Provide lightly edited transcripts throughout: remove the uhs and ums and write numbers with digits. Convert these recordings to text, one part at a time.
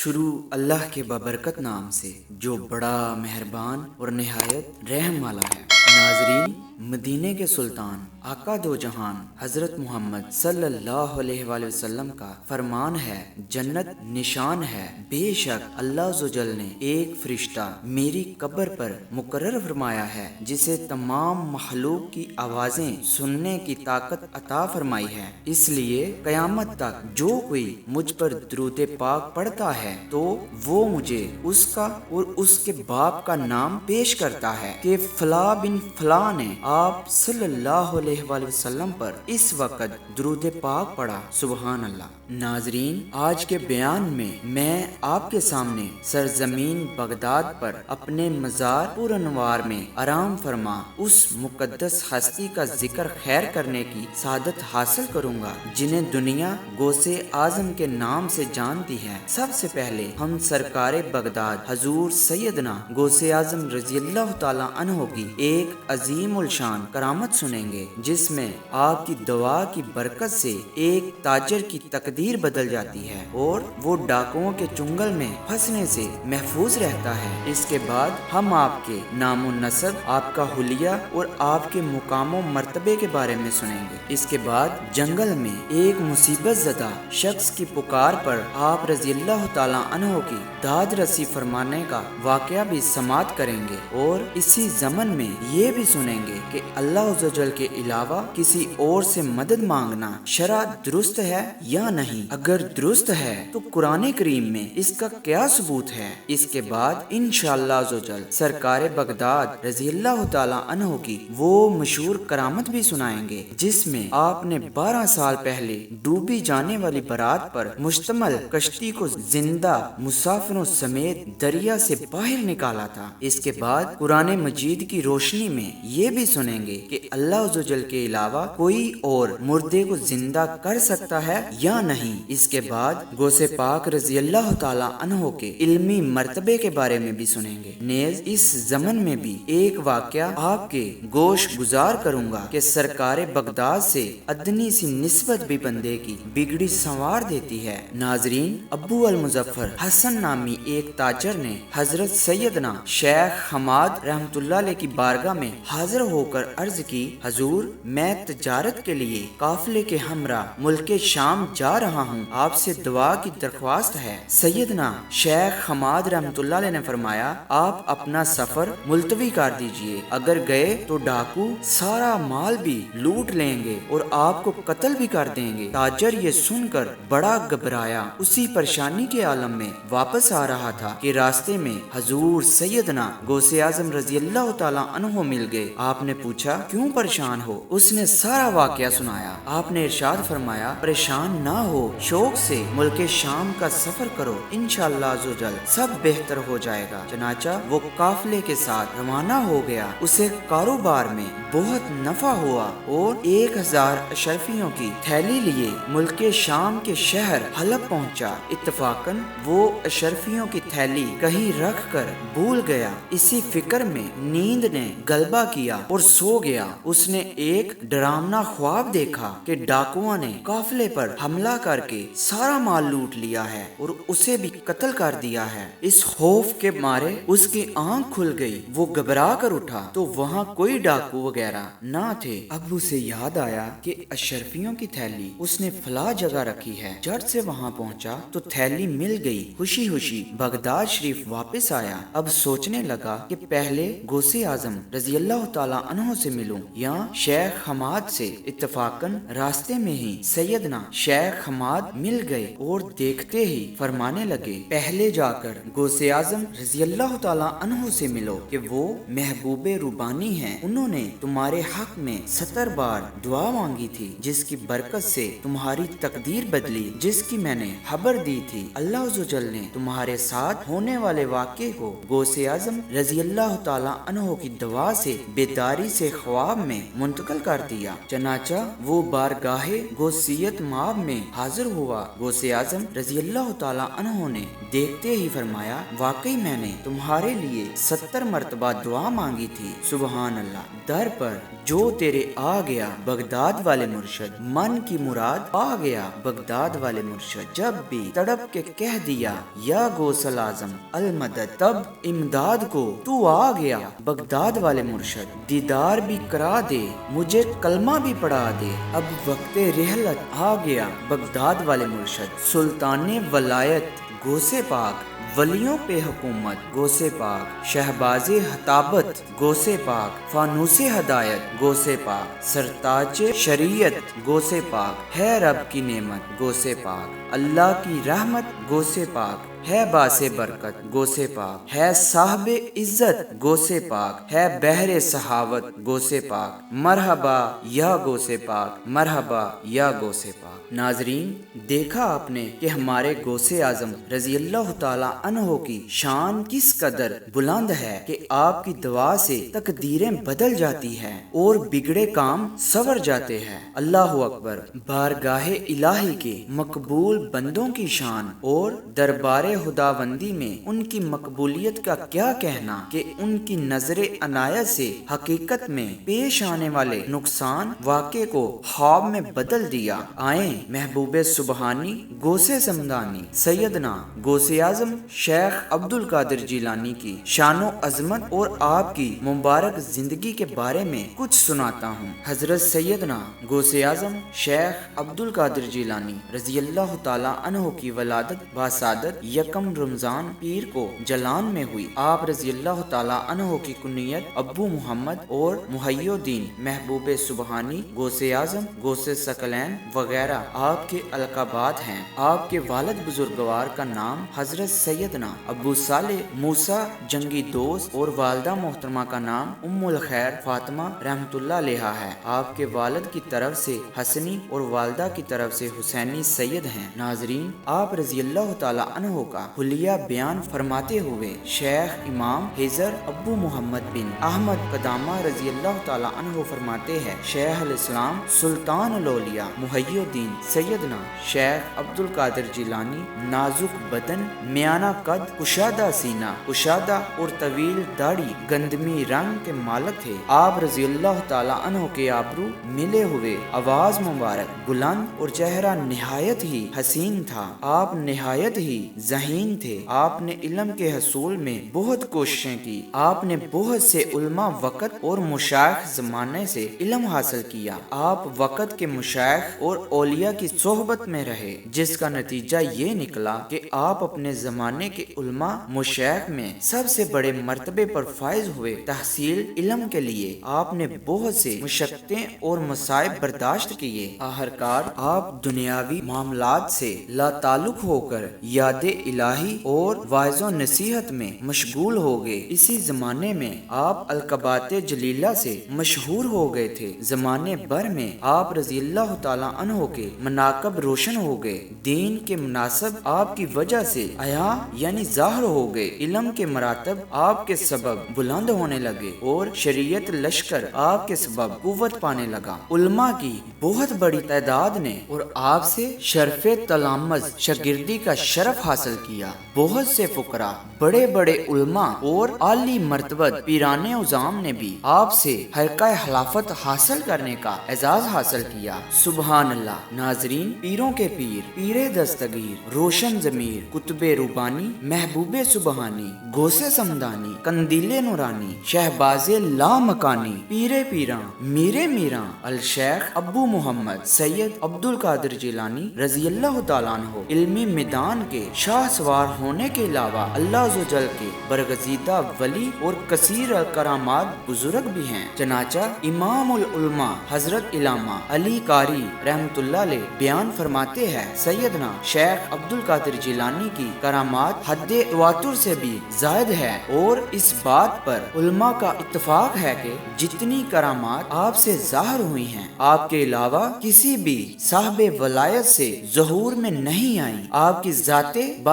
شروع اللہ کے بابرکت نام سے جو بڑا مہربان اور نہایت رحم والا ہے۔ ناظرین، مدینے کے سلطان آقا دو جہان حضرت محمد صلی اللہ علیہ وآلہ وسلم کا فرمان ہے، جنت نشان ہے، بے شک اللہ عزوجل نے ایک فرشتہ میری قبر پر مقرر فرمایا ہے جسے تمام مخلوق کی آوازیں سننے کی طاقت عطا فرمائی ہے۔ اس لیے قیامت تک جو کوئی مجھ پر درود پاک پڑھتا ہے تو وہ مجھے اس کا اور اس کے باپ کا نام پیش کرتا ہے کہ فلاں بن فلاں نے آپ صلی اللہ علیہ وآلہ وسلم پر اس وقت درود پاک پڑھا۔ سبحان اللہ۔ ناظرین، آج کے بیان میں آپ کے سامنے سرزمین بغداد پر اپنے مزار پر انوار میں آرام فرما اس مقدس ہستی کا ذکر خیر کرنے کی سعادت حاصل کروں گا جنہیں دنیا غوث اعظم کے نام سے جانتی ہے۔ سب سے پہلے ہم سرکار بغداد حضور سیدنا غوث اعظم رضی اللہ تعالی عنہ کی ایک عظیم الشان کرامت سنیں گے جس میں آپ کی دعا کی برکت سے ایک تاجر کی تقدیر بدل جاتی ہے اور وہ ڈاکوؤں کے چنگل میں پھنسنے سے محفوظ رہتا ہے۔ اس کے بعد ہم آپ کے نام و نسب، آپ کا حلیہ اور آپ کے مقام و مرتبے کے بارے میں سنیں گے۔ اس کے بعد جنگل میں ایک مصیبت زدہ شخص کی پکار پر آپ رضی اللہ تعالی عنہ کی داد رسی فرمانے کا واقعہ بھی سماعت کریں گے، اور اسی ضمن میں یہ بھی سنیں گے کہ اللہ عزوجل کے علاوہ کسی اور سے مدد مانگنا شرع درست ہے یا نہیں، اگر درست ہے تو قرآن کریم میں اس کا کیا ثبوت ہے۔ اس کے بعد انشاءاللہ عزوجل سرکار بغداد رضی اللہ تعالی عنہ کی وہ مشہور کرامت بھی سنائیں گے جس میں آپ نے 12 سال پہلے ڈوبی جانے والی برات پر مشتمل کشتی کو زندہ مسافروں سمیت دریا سے باہر نکالا تھا۔ اس کے بعد قرآن مجید کی روشنی میں یہ بھی سنیں گے کہ اللہ عزوجل کے علاوہ کوئی اور مردے کو زندہ کر سکتا ہے یا نہیں۔ اس کے بعد غوث پاک رضی اللہ تعالی عنہ کے علمی مرتبے کے بارے میں بھی سنیں گے۔ نیز اس زمن میں بھی ایک واقعہ آپ کے گوش گزار کروں گا کہ سرکار بغداد سے ادنی سی نسبت بھی بندے کی بگڑی سنوار دیتی ہے۔ ناظرین، ابو المظفر حسن نامی ایک تاجر نے حضرت سیدنا شیخ حماد رحمۃ اللہ علیہ کی بارگاہ میں حاضر ہو کر عرض کی، حضور، میں تجارت کے لیے قافلے کے ہمراہ ملک شام جا رہا ہوں، آپ سے دعا کی درخواست ہے۔ سیدنا شیخ حماد رحمۃ اللہ علیہ نے فرمایا، آپ اپنا سفر ملتوی کر دیجئے، اگر گئے تو ڈاکو سارا مال بھی لوٹ لیں گے اور آپ کو قتل بھی کر دیں گے۔ تاجر یہ سن کر بڑا گھبرایا، اسی پریشانی کے عالم میں واپس آ رہا تھا کہ راستے میں حضور سیدنا غوث اعظم رضی اللہ تعالی عنہ مل گئے۔ آپ نے پوچھا، کیوں پریشان ہو؟ اس نے سارا واقعہ سنایا۔ آپ نے ارشاد فرمایا، پریشان نہ ہو، شوق سے ملک شام کا سفر کرو، انشاءاللہ عزوجل سب بہتر ہو جائے گا۔ چنانچہ وہ قافلے کے ساتھ روانہ ہو گیا۔ اسے کاروبار میں بہت نفع ہوا اور 1000 اشرفیوں کی تھیلی لیے ملک شام کے شہر حلب پہنچا۔ اتفاقاً وہ اشرفیوں کی تھیلی کہیں رکھ کر بھول گیا۔ اسی فکر میں نیند نے غلبہ کیا اور سو گیا۔ اس نے ایک ڈراونا خواب دیکھا کہ ڈاکوؤں نے قافلے پر حملہ کر کے سارا مال لوٹ لیا ہے اور اسے بھی قتل کر دیا ہے۔ اس خوف کے مارے اس کی آنکھ کھل گئی، وہ گھبرا کر اٹھا تو وہاں کوئی ڈاکو وغیرہ نہ تھے۔ اب اسے یاد آیا کہ اشرفیوں کی تھیلی اس نے فلاں جگہ رکھی ہے۔ جٹ سے وہاں پہنچا تو تھیلی مل گئی۔ خوشی خوشی بغداد شریف واپس آیا۔ اب سوچنے لگا کہ پہلے غوث اعظم رضی اللہ تعالی عنہ سے ملوں یا شیخ حماد سے۔ اتفاقاً راستے میں ہی سیدنا شیخ حماد مل گئے اور دیکھتے ہی فرمانے لگے، پہلے جا کر غوث اعظم رضی اللہ تعالی عنہ سے ملو کہ وہ محبوب ربانی ہیں، انہوں نے تمہارے حق میں 70 بار دعا مانگی تھی جس کی برکت سے تمہاری تقدیر بدلی، جس کی میں نے خبر دی تھی۔ اللہ عزوجل نے تمہارے ساتھ ہونے والے واقعے کو غوث اعظم رضی اللہ تعالی عنہ کی دعا سے بیدار بیداری سے خواب میں منتقل کر دیا۔ چنانچہ وہ بارگاہ غوثیت مآب میں حاضر ہوا۔ غوث اعظم رضی اللہ تعالیٰ عنہ نے دیکھتے ہی فرمایا، واقعی میں نے تمہارے لیے 70 مرتبہ دعا مانگی تھی۔ سبحان اللہ، در پر جو تیرے آ گیا بغداد والے مرشد، من کی مراد پا گیا بغداد والے مرشد۔ جب بھی تڑپ کے کہہ دیا یا غوث الاعظم المدد، تب امداد کو تو آ گیا بغداد والے مرشد۔ دیدار بھی کرا دے، مجھے کلمہ بھی پڑھا دے، اب وقت رحلت آ گیا بغداد والے مرشد۔ سلطان ولایت غوث پاک، ولیوں پہ حکومت غوث پاک، شہباز خطابت غوث پاک، فانوس ہدایت غوث پاک، سرتاج شریعت غوث پاک، ہے رب کی نعمت غوث پاک، اللہ کی رحمت غوث پاک، ہے باعث برکت غوث پاک، ہے صاحب عزت غوث پاک، ہے بحر سخاوت غوث پاک، مرحبا یا غوث پاک، مرحبا یا غوث پاک۔ ناظرین، دیکھا آپ نے کہ ہمارے غوث اعظم رضی اللہ تعالی عنہ کی شان کس قدر بلند ہے کہ آپ کی دعا سے تقدیریں بدل جاتی ہیں اور بگڑے کام سنور جاتے ہیں۔ اللہ اکبر۔ بارگاہ الہی کے مقبول بندوں کی شان اور دربار خداوندی میں ان کی مقبولیت کا کیا کہنا کہ ان کی نظر عنایت سے حقیقت میں پیش آنے والے نقصان واقع کو خواب میں بدل دیا۔ آئیں محبوب سبحانی غوث سمدانی سیدنا غوث اعظم شیخ عبد القادر جیلانی کی شان و عظمت اور آپ کی مبارک زندگی کے بارے میں کچھ سناتا ہوں۔ حضرت سیدنا غوث اعظم شیخ عبد القادر جیلانی رضی اللہ تعالی عنہ کی ولادت باسعادت یکم رمضان پیر کو جلان میں ہوئی۔ آپ رضی اللہ تعالی عنہ کی کنیت ابو محمد اور محی الدین محبوب سبحانی غوث اعظم غوث ثقلین وغیرہ آپ کے القابات ہیں۔ آپ کے والد بزرگوار کا نام حضرت سیدنا ابو صالح موسیٰ جنگی دوست اور والدہ محترمہ کا نام ام الخیر فاطمہ رحمۃ اللہ علیہا ہے۔ آپ کے والد کی طرف سے حسنی اور والدہ کی طرف سے حسینی سید ہیں۔ ناظرین، آپ رضی اللہ تعالی عنہ کا حلیہ بیان فرماتے ہوئے شیخ امام حضر ابو محمد بن احمد قدامہ رضی اللہ تعالی عنہ فرماتے ہیں، شیخ الاسلام سلطان الاولیاء محی الدین سیدنا شیخ عبد القادر جیلانی نازک بدن، میانہ قد، کشادہ سینہ، کشادہ اور طویل داڑھی، گندمی رنگ کے مالک تھے۔ آپ رضی اللہ تعالی عنہ کے آبرو ملے ہوئے، آواز مبارک بلند اور چہرہ نہایت ہی حسین تھا۔ آپ نہایت ہی ذہین تھے۔ آپ نے علم کے حصول میں بہت کوششیں کی۔ آپ نے بہت سے علماء وقت اور مشائخ زمانے سے علم حاصل کیا۔ آپ وقت کے مشائخ اور اولیاء کی صحبت میں رہے، جس کا نتیجہ یہ نکلا کہ آپ اپنے زمانے کے علماء مشائخ میں سب سے بڑے مرتبے پر فائز ہوئے۔ تحصیل علم کے لیے آپ نے بہت سے مشقتیں اور مصائب برداشت کیے۔ آخرکار آپ دنیاوی معاملات سے لا تعلق ہو کر یاد الہی اور واعظ و نصیحت میں مشغول ہو گئے۔ اسی زمانے میں آپ القابات جلیلہ سے مشہور ہو گئے تھے۔ زمانے بھر میں آپ رضی اللہ تعالی عنہ کے مناقب روشن ہو گئے۔ دین کے مناسب آپ کی وجہ سے عیاں یعنی ظاہر ہو گئے۔ علم کے مراتب آپ کے سبب بلند ہونے لگے اور شریعت لشکر آپ کے سبب قوت پانے لگا۔ علماء کی بہت بڑی تعداد نے اور آپ سے شرف تلامذ شاگردی کا شرف حاصل کیا۔ بہت سے فقراء، بڑے بڑے علماء اور عالی مرتبت پیران عظام نے بھی آپ سے حلقہ خلافت حاصل کرنے کا اعزاز حاصل کیا۔ سبحان اللہ۔ ناظرین، پیروں کے پیر، پیر دستگیر، روشن ضمیر، قطب روبانی، محبوب سبحانی، غوث سمدانی، قندیل نورانی، شہباز لامکانی، پیر پیراں، میر میراں، الشیخ ابو محمد سید عبد القادر جیلانی رضی اللہ تعالیٰ عنہ علمی میدان کے شاہ سوار ہونے کے علاوہ اللہ عز و جل کے برگزیدہ ولی اور کثیر کرامات بزرگ بھی ہیں۔ چنانچہ امام العلماء حضرت علامہ علی قاری رحمۃ اللہ علیہ بیان فرماتے ہیں، سیدنا شیخ عبد القادر جیلانی کی کرامات حد تواتر سے بھی زائد ہے، اور اس بات پر علماء کا اتفاق ہے کہ جتنی کرامات آپ سے ظاہر ہوئی ہیں آپ کے علاوہ کسی بھی صاحب ولایت سے ظہور میں نہیں آئیں۔ آپ کی ذات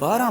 12